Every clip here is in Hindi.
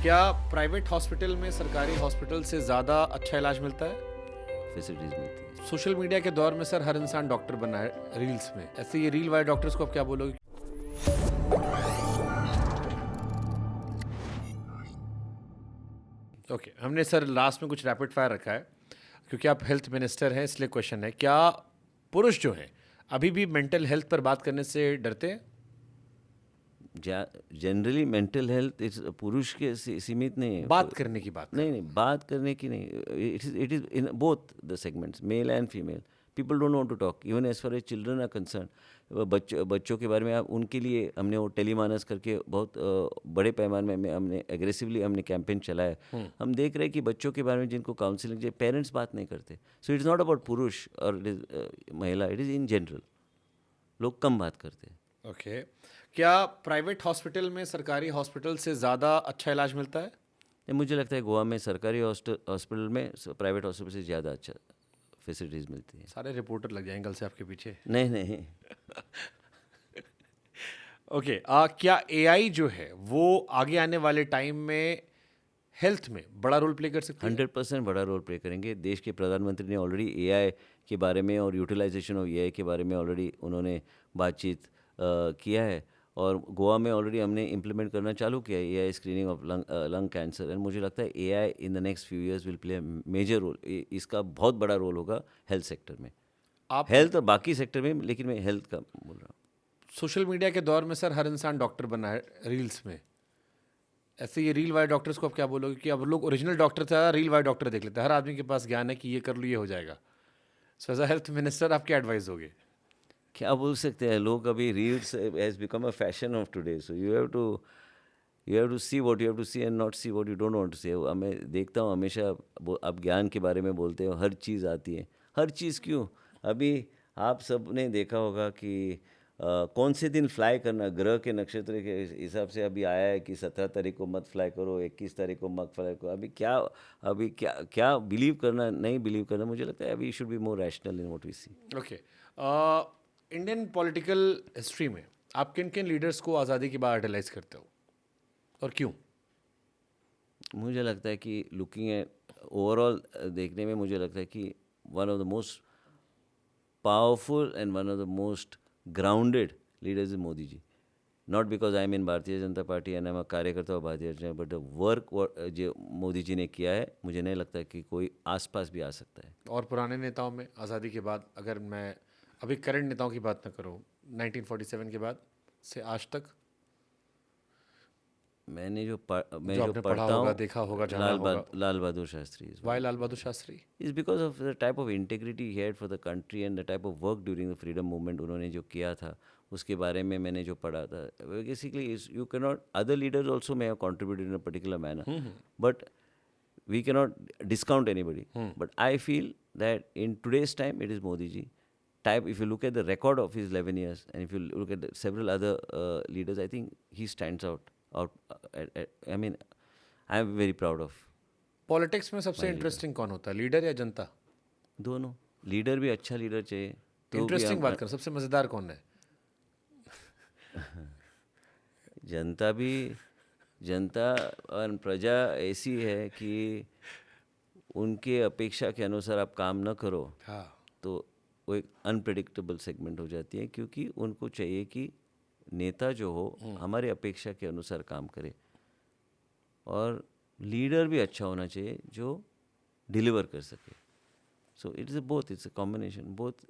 क्या प्राइवेट हॉस्पिटल में सरकारी हॉस्पिटल से ज़्यादा अच्छा इलाज मिलता है? फैसिलिटीज़ मिलती है। सोशल मीडिया के दौर में सर हर इंसान डॉक्टर बना है रील्स में। ऐसे ये रील वाले डॉक्टर्स को आप क्या बोलोगे? ओके, हमने सर लास्ट में कुछ रैपिड फायर रखा है क्योंकि आप हेल्थ मिनिस्टर हैं, इसलिए क्वेश्चन है, क्या पुरुष जो हैं अभी भी मेंटल हेल्थ पर बात करने से डरते हैं? जनरली मेंटल हेल्थ इस पुरुष के सीमित नहीं है। बात करने की बात नहीं बात करने की नहीं। It is in both the segments, male and female. People don't want to talk even as far as children are concern. बच्चों के बारे में आप उनके लिए हमने वो टेलीमानस करके बहुत बड़े पैमाने में हमने एग्रेसिवली हमने कैंपेन चलाया है। हम देख रहे हैं कि बच्चों के बारे में जिनको काउंसलिंग जो पेरेंट्स बात नहीं करते। सो इट्स नॉट अबाउट पुरुष और इट इज़ महिला, इट इज़ इन जनरल। लोग कम बात करते हैं। ओके, क्या प्राइवेट हॉस्पिटल में सरकारी हॉस्पिटल से ज़्यादा अच्छा इलाज मिलता है? मुझे लगता है गोवा में सरकारी हॉस्पिटल में प्राइवेट हॉस्पिटल से ज़्यादा अच्छा फैसिलिटीज़ मिलती हैं। सारे रिपोर्टर लग जाएंगे कल से आपके पीछे। नहीं नहीं। ओके, क्या एआई जो है वो आगे आने वाले टाइम में हेल्थ में बड़ा रोल प्ले कर सकती है? 100% बड़ा रोल प्ले करेंगे। देश के प्रधानमंत्री ने ऑलरेडी एआई के बारे में और यूटिलाइजेशन ऑफ एआई के बारे में ऑलरेडी उन्होंने बातचीत किया है और गोवा में ऑलरेडी हमने इम्प्लीमेंट करना चालू किया है AI screening of lung cancer. And मुझे लगता है AI in the next few years will play major role. इसका बहुत बड़ा रोल होगा हेल्थ सेक्टर में, आप हेल्थ और बाकी सेक्टर में, लेकिन मैं हेल्थ का बोल रहा हूँ। सोशल मीडिया के दौर में सर हर इंसान डॉक्टर बना है रील्स में। ऐसे ये रील वाले डॉक्टर्स को आप क्या बोलोगे कि अब लोग ओरिजिनल डॉक्टर से ज़्यादा रील वाले डॉक्टर देख लेते हैं? हर आदमी के पास ज्ञान है कि ये कर लो ये हो जाएगा। So as a health minister आप क्या एडवाइस दोगे? क्या बोल सकते हैं, लोग अभी reels has become a fashion of today. So you have to see what you have to see and not see what you don't want to see. मैं देखता हूँ हमेशा आप ज्ञान के बारे में बोलते हो, हर चीज़ आती है। हर चीज़ क्यों? अभी आप सब ने देखा होगा कि कौन से दिन फ्लाई करना, ग्रह के नक्षत्र के हिसाब से अभी आया है कि 17 तारीख को मत फ्लाई करो, 21 तारीख को मत फ्लाई करो। अभी क्या क्या बिलीव करना, नहीं बिलीव करना, मुझे लगता है अभी should be more rational in what we see. Okay, Indian political history में आप किन किन लीडर्स को आज़ादी के बाद आइडलाइज करते हो और क्यों? मुझे लगता है कि लुकिंग एट ओवरऑल देखने में मुझे लगता है कि one of the most powerful and one of the most grounded leaders is Modi ji. Not because I am in Bharatiya Janata Party and I am a karyakarta of Bharatiya Janata, but the work जो मोदी जी ने किया है, मुझे नहीं लगता कि कोई आसपास भी आ सकता है। और पुराने नेताओं में आज़ादी के बाद, अगर मैं अभी करंट नेताओं की बात ना करूँ, 1947 के बाद से आज तक मैं जो आपने पढ़ा पढ़ता होगा, हूँ, देखा होगा, जाना होगा। Lal Bahadur Shastri why Lal Bahadur Shastri? is because of the type of integrity he had for the country and the type of work during the freedom movement उन्होंने जो किया था, उसके बारे में मैंने जो पढ़ा था। Basically you cannot, other leaders also may have contributed in a particular manner, but we cannot discount anybody. But I feel that in today's time it is Modi ji type. If you look at the record of his 11 years and if you look at several other leaders, I think he stands out. I mean, I am very proud of. Politics में सबसे इंटरेस्टिंग कौन होता है, लीडर या जनता? दोनों। लीडर भी अच्छा लीडर चाहिए तो इंटरेस्टिंग बात करें, सबसे मज़ेदार कौन है? जनता और प्रजा ऐसी है कि उनके अपेक्षा के अनुसार आप काम न करो, हाँ, तो वो एक अनप्रेडिक्टेबल सेगमेंट हो जाती है, क्योंकि उनको चाहिए कि नेता जो हो हमारे अपेक्षा के अनुसार काम करे, और लीडर भी अच्छा होना चाहिए जो डिलीवर कर सके। So it's both, it's a combination both.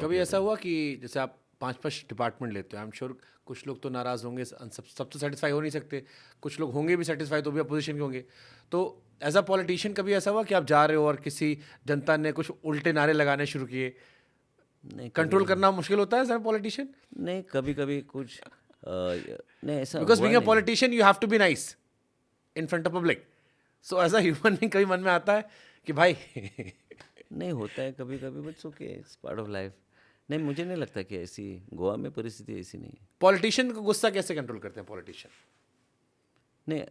कभी ऐसा हुआ कि जैसे आप 5-5 डिपार्टमेंट लेते हो, आई एम श्योर कुछ लोग तो नाराज़ होंगे, सब तो सेटिस्फाई हो नहीं सकते, कुछ लोग होंगे भी सेटिस्फाई तो भी अपोजिशन के होंगे, तो एज अ पॉलिटिशियन कभी ऐसा हुआ कि आप जा रहे हो और किसी जनता ने कुछ उल्टे नारे लगाने शुरू किए? नहीं, कंट्रोल करना मुश्किल होता है एज अ पॉलिटिशियन? नहीं, कभी कभी कुछ नहीं ऐसा बिकॉज हुआ बीइंग अ नहीं। Politician you have to be nice in front of public, so as a human being कभी मन में आता है कि भाई नहीं होता है कभी कभी, but okay, it's part of life. नहीं, मुझे नहीं लगता कि ऐसी गोवा में परिस्थिति ऐसी नहीं है। पॉलिटिशियन को गुस्सा कैसे कंट्रोल करते हैं पॉलिटिशियन? नहीं,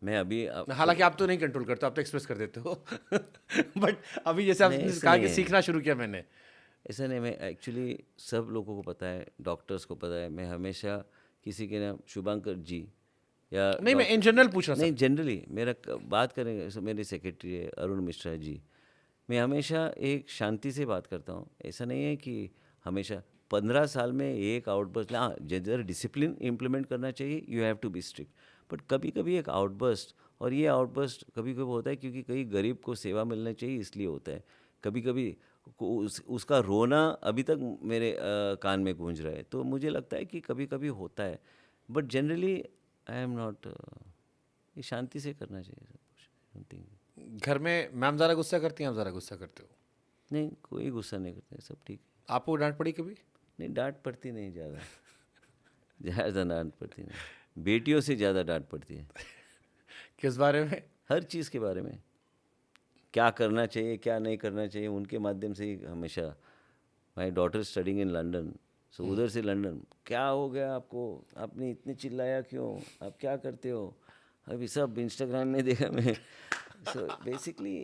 मैं अभी हालांकि आप तो नहीं कंट्रोल करते, आप तो एक्सप्रेस कर देते हो बट अभी जैसे नहीं, आपने ऐसा कहा नहीं कि है। सीखना शुरू किया मैंने। ऐसा नहीं, मैं एक्चुअली सब लोगों को पता है, डॉक्टर्स को पता है, मैं हमेशा किसी के नाम शुभांकर जी, या नहीं, मैं इन जनरल पूछ रहा हूँ नहीं, जनरली मेरा बात करेंगे, मेरे सेक्रेटरी है अरुण मिश्रा जी, मैं हमेशा एक शांति से बात करता हूँ। ऐसा नहीं है कि हमेशा 15 साल में एक आउटबर्स्ट, हाँ जरा डिसिप्लिन इम्प्लीमेंट करना चाहिए, you have to be strict, but कभी कभी एक आउटबर्स्ट, और ये आउटबर्स्ट कभी कभी होता है क्योंकि कई गरीब को सेवा मिलना चाहिए इसलिए होता है। कभी कभी उसका रोना अभी तक मेरे कान में गूंज रहा है, तो मुझे लगता है कि कभी कभी होता है, but generally I am not, ये शांति से करना चाहिए सब कुछ, I don't think- घर में मैम ज़्यादा गुस्सा करती हैं, आप ज़्यादा गुस्सा करते हो? नहीं, कोई गुस्सा नहीं करते, सब ठीक है। आपको डांट पड़ी कभी? नहीं, डांट पड़ती नहीं ज़्यादा, ज़्यादा डांट पड़ती नहीं, बेटियों से ज़्यादा डांट पड़ती है, किस बारे में? हर चीज़ के बारे में, क्या करना चाहिए क्या नहीं करना चाहिए, उनके माध्यम से ही हमेशा। My daughter studying in London, so उधर से लंदन, क्या हो गया आपको, आपने इतने चिल्लाया क्यों, आप क्या करते हो, अभी सब इंस्टाग्राम में देखा मैं। So basically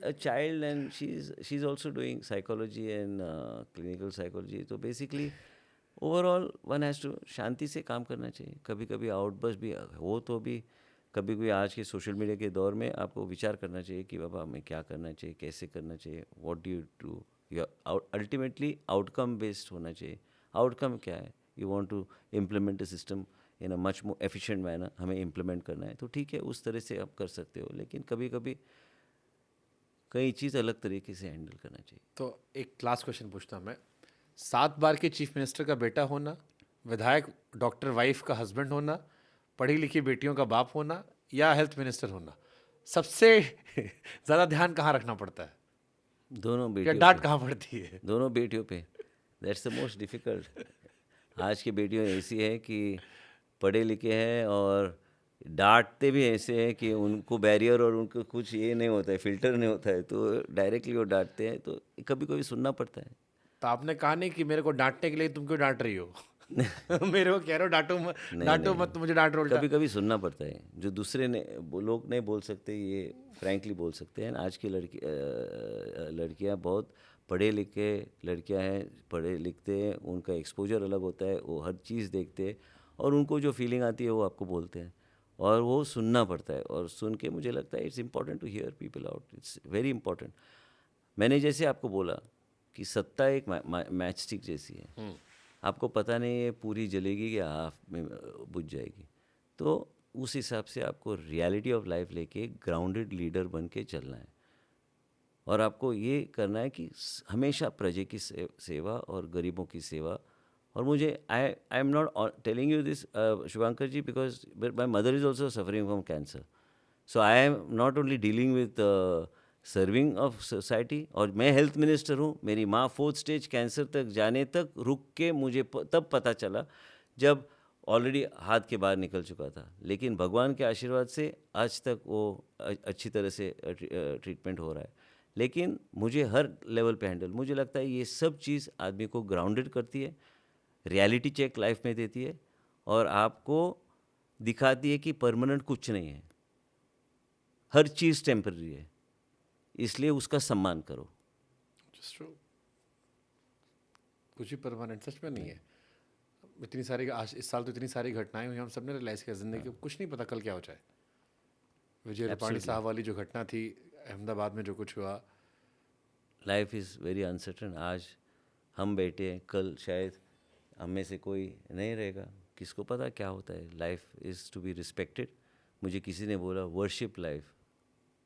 a child, and she's also doing psychology and clinical psychology, तो basically overall one has to शांति से काम करना चाहिए। कभी कभी आउटबर्स्ट भी हो तो भी कभी कभी आज के सोशल मीडिया के दौर में आपको विचार करना चाहिए कि बाबा हमें क्या करना चाहिए, कैसे करना चाहिए, what do you do, you ultimately outcome based होना चाहिए। आउटकम क्या है, you want to implement a system in a much more efficient manner, हमें इम्प्लीमेंट करना है तो ठीक है, उस तरह से आप कर सकते हो, लेकिन कभी कभी कई चीज़ अलग तरीके से हैंडल करना चाहिए। तो एक लास्ट क्वेश्चन पूछता हूँ मैं, 7 बार के चीफ मिनिस्टर का बेटा होना, विधायक डॉक्टर वाइफ का हस्बैंड होना, पढ़ी लिखी बेटियों का बाप होना, या हेल्थ मिनिस्टर होना, सबसे ज़्यादा ध्यान कहाँ रखना पड़ता है, दोनों या बेटियों डांट पे, कहाँ पड़ती है? दोनों बेटियों पे, दैट्स द मोस्ट डिफ़िकल्ट। आज की बेटियां ऐसी है कि पढ़े लिखे हैं और डांटते भी ऐसे हैं कि उनको बैरियर और उनको कुछ ये नहीं होता है, फिल्टर नहीं होता है, तो डायरेक्टली वो डांटते हैं, तो कभी कभी सुनना पड़ता है। तो आपने कहा नहीं कि मेरे को डांटने के लिए तुम क्यों डांट रही हो? मेरे को कह रहे हो डांटो मत, नहीं डांटो नहीं, मत, तो मुझे डांट रहे हो उल्टा। कभी कभी सुनना पड़ता है, जो दूसरे ने लोग नहीं बोल सकते, ये फ्रैंकली बोल सकते हैं। आज की लड़कियां बहुत पढ़े लिखे लड़कियां हैं, पढ़े लिखते हैं, उनका एक्सपोजर अलग होता है, वो हर चीज़ देखते हैं और उनको जो फीलिंग आती है वो आपको बोलते हैं, और वो सुनना पड़ता है, और सुन के मुझे लगता है it's important to hear people out, it's very important. मैंने जैसे आपको बोला कि सत्ता एक मैच स्टिक जैसी है, आपको पता नहीं है पूरी जलेगी या हाफ में बुझ जाएगी, तो उस हिसाब से आपको रियलिटी ऑफ लाइफ लेके ग्राउंडेड लीडर बन के चलना है, और आपको ये करना है कि हमेशा प्रजा की सेवा और गरीबों की सेवा। और मुझे I am not telling you this Shubhankar ji because my mother is also suffering from cancer, so I am not only dealing with serving of society, और मैं हेल्थ मिनिस्टर हूँ। मेरी माँ 4th स्टेज कैंसर तक जाने तक रुक के मुझे तब पता चला जब ऑलरेडी हाथ के बाहर निकल चुका था, लेकिन भगवान के आशीर्वाद से आज तक वो अच्छी तरह से ट्रीटमेंट हो रहा है। लेकिन मुझे हर लेवल पे हैंडल, मुझे लगता है ये सब चीज़ आदमी को ग्राउंडेड करती है, रियलिटी चेक लाइफ में देती है, और आपको दिखाती है कि परमानेंट कुछ नहीं है, हर चीज़ टेम्पररी है, इसलिए उसका सम्मान करो। Just true. कुछ भी परमानेंट सच में नहीं है। इतनी सारी आज इस साल तो इतनी सारी घटनाएं हुई, हम सब ने रियलाइज़ किया जिंदगी को कुछ नहीं पता कल क्या हो जाए। विजय रूपाणी साहब वाली जो घटना थी अहमदाबाद में, जो कुछ हुआ, लाइफ इज़ वेरी अनसर्टन। आज हम बैठे हैं, कल शायद हम में से कोई नहीं रहेगा, किसको पता क्या होता है। Life is to be respected. मुझे किसी ने बोला worship life,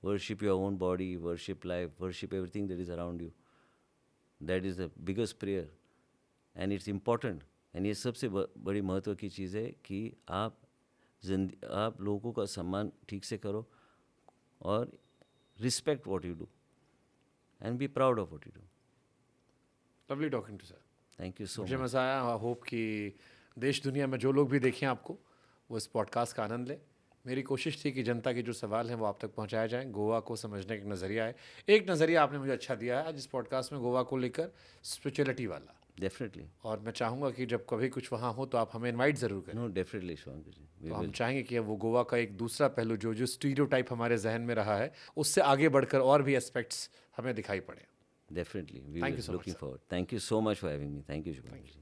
worship your own body, worship life, worship everything that is around you, that is the biggest prayer and it's important. And ये सबसे बड़ी महत्व की चीज़ है कि आप लोगों का सम्मान ठीक से करो और respect what you do and be proud of what you do. Lovely talking to sir. Thank you so मुझे मच। मज़ा आया। आई होप कि देश दुनिया में जो लोग भी देखें आपको, वो इस पॉडकास्ट का आनंद लें। मेरी कोशिश थी कि जनता के जो सवाल हैं वो आप तक पहुंचाए जाएं, गोवा को समझने का एक नज़रिया है। एक नज़रिया आपने मुझे अच्छा दिया है आज इस पॉडकास्ट में, गोवा को लेकर स्पिरिचुअलिटी वाला। डेफिनेटली, और मैं चाहूँगा कि जब कभी कुछ वहाँ हो तो आप हमें इनवाइट ज़रूर करें। No definitely Shubhankar ji, we तो हम विल। चाहेंगे कि वो गोवा का एक दूसरा पहलू, जो स्टीरियोटाइप हमारे जहन में रहा है, उससे आगे बढ़कर और भी एस्पेक्ट्स हमें दिखाई पड़े। Definitely we Thank will, you so much, looking sir. Forward. Thank you so much for having me. Thank you Shubhankar ji.